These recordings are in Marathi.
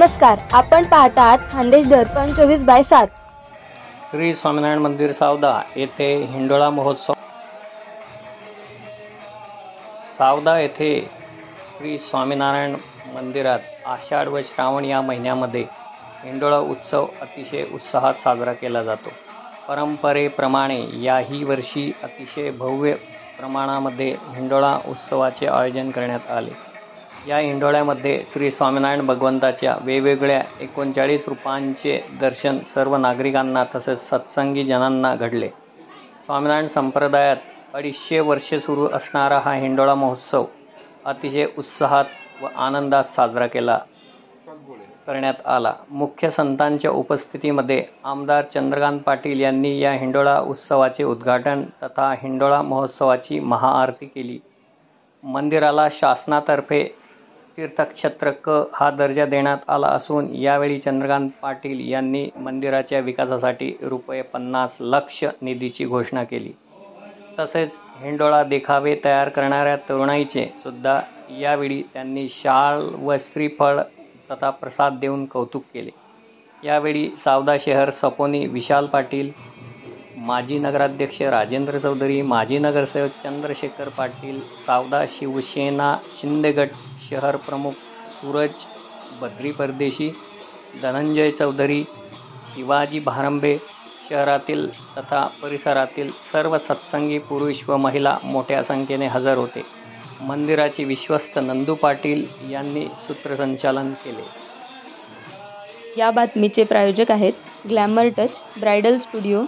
नमस्कार, आपण पाहत आहात खानदेश दर्पण 24/7. श्री स्वामीनारायण मंदिर सावदा येथे हिंडोळा महोत्सव. सावदा येथे श्री स्वामीनारायण मंदिरात आषाढ व श्रावण या महिन्यामध्ये हिंडोळा उत्सव अतिशय उत्साहात साजरा केला जातो. परंपरेप्रमाणे याही वर्षी अतिशय भव्य प्रमाणामध्ये हिंडोळा उत्सवाचे आयोजन करण्यात आले. या हिंडोळ्यामध्ये श्री स्वामीनारायण भगवंताच्या वेगवेगळ्या 39 रूपांचे दर्शन सर्व नागरिकांना तसेच सत्संगी जनांना घडले. स्वामीनारायण संप्रदायात 250 वर्षे सुरू असणारा हा हिंडोळा महोत्सव अतिशय उत्साहात व आनंदात साजरा करण्यात आला. मुख्य संतांच्या उपस्थितीमध्ये आमदार चंद्रकांत पाटील यांनी या हिंडोळा उत्सवाचे उद्घाटन तथा हिंडोळा महोत्सवाची महाआरती केली. मंदिराला शासनातर्फे तीर्थक्षेत्र क हा दर्जा देण्यात आला असून यावेळी चंद्रकांत पाटील यांनी मंदिराच्या विकासासाठी ₹50 लाख निधीची घोषणा केली. तसेच हिंडोळा देखावे तयार करणाऱ्या तरुणाईचे सुद्धा यावेळी त्यांनी शाल व श्रीफळ तथा प्रसाद देऊन कौतुक केले. यावेळी सावदा शहर सपोनी विशाल पाटील, माजी नगराध्यक्ष राजेंद्र चौधरी, माजी नगरसेवक चंद्रशेखर पाटील, सावदा शिवसेना शिंदेगट शहर प्रमुख सूरज बद्री परदेशी, धनंजय चौधरी, शिवाजी भारंबे, शहरातील तथा परिसरातील सर्व सत्संगी पुरुष व महिला मोठ्या संख्येने हजर होते. मंदिराचे विश्वस्त नंदू पाटील यांनी सूत्रसंचालन केले. या बातमीचे प्रायोजक आहेत glamour touch bridal studio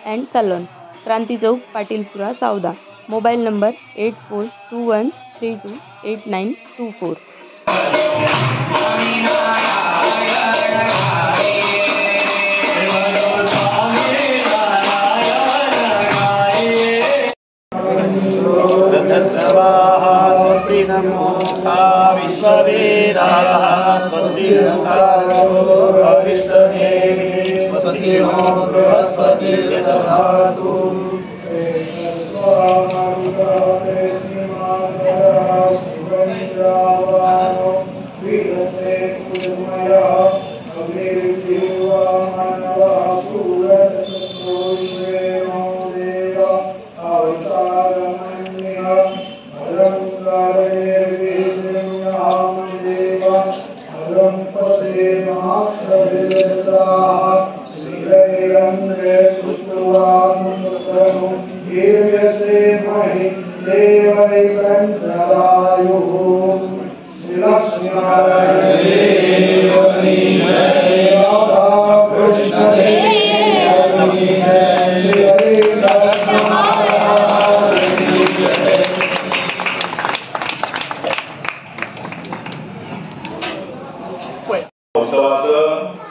and salon, Kranti Chowk, Patilpura, Savda. Mobile number 8421328924.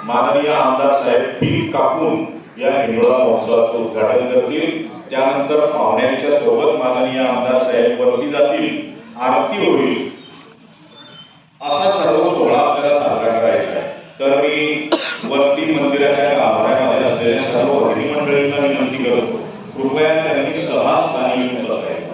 माननीय आमदार साहेब पीठ कापून या हिंडोळा महोत्सवाचं उद्घाटन करतील. त्यानंतर पाहुण्यांच्या सोबत माननीय आमदार साहेब वरती जातील, आरती होईल. असा सर्व सोहळा आपल्याला साजरा करायचा आहे. तर मी वरती मंदिराच्या गाभाऱ्यामध्ये असलेल्या सर्व भगिनी मंडळींना विनंती करतो, कृपया त्यांनी समाजस्थानी येऊन बसायचं.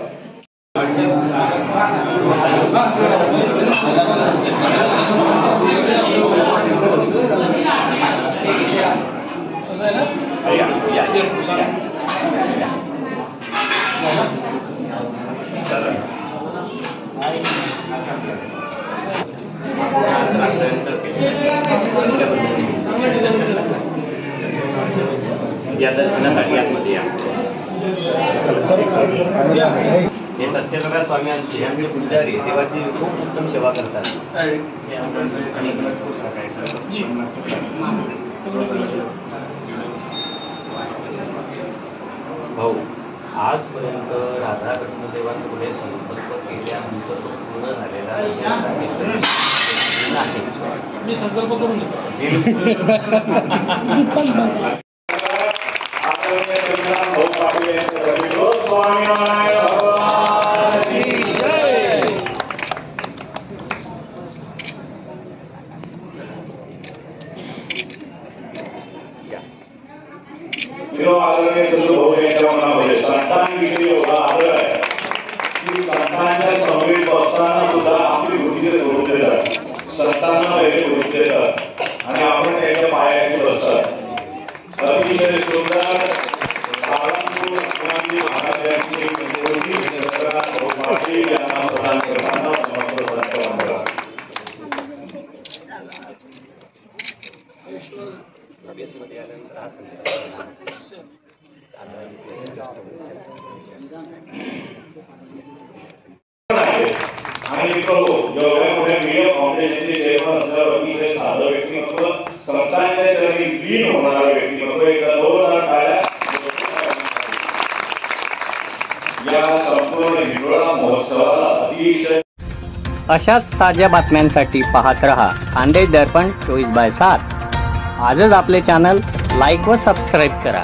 या दर्शनासाठी आतमध्ये या. हे सत्यप्रकाश स्वामी यांची आमचे पुजारी सेवाची खूप उत्तम सेवा करतात. भाऊ, आजपर्यंत राधाकृष्ण देवांनी पुढे संकल्प केल्यानंतर पूर्ण झालेला मी संकल्प करून देतो. आदरणीय भाऊ यांच्या मनामध्ये संतांविषयी एवढा आदर आहे की संतांच्या समवेत बसताना सुद्धा आपली भूमिका करून देतात, संतांना वेगळे करून देतात. प्रसाद अतिशय सुंदर साळंगपूर रत्नागिरी महाराजांची मूर्ती पाटील यांना प्रदान करताना समर्थ मंडळ आणि प्रभू एवढ्या मोठ्या मीडिया फाउंडेशनचे चेअरमन असल्यावर अतिशय साधं व्यक्तिमत्व संतांच्या चरणी लीन होणारं व्यक्तिमत्व एका दोन टाळ्या या संपूर्ण हिंडोळा महोत्सवाला अतिशय अशाच ताज्या बातम्यांसाठी पाहत रहा खानदेश दर्पण 24/7. आजच आपले चॅनल लाईक व सबस्क्राईब करा.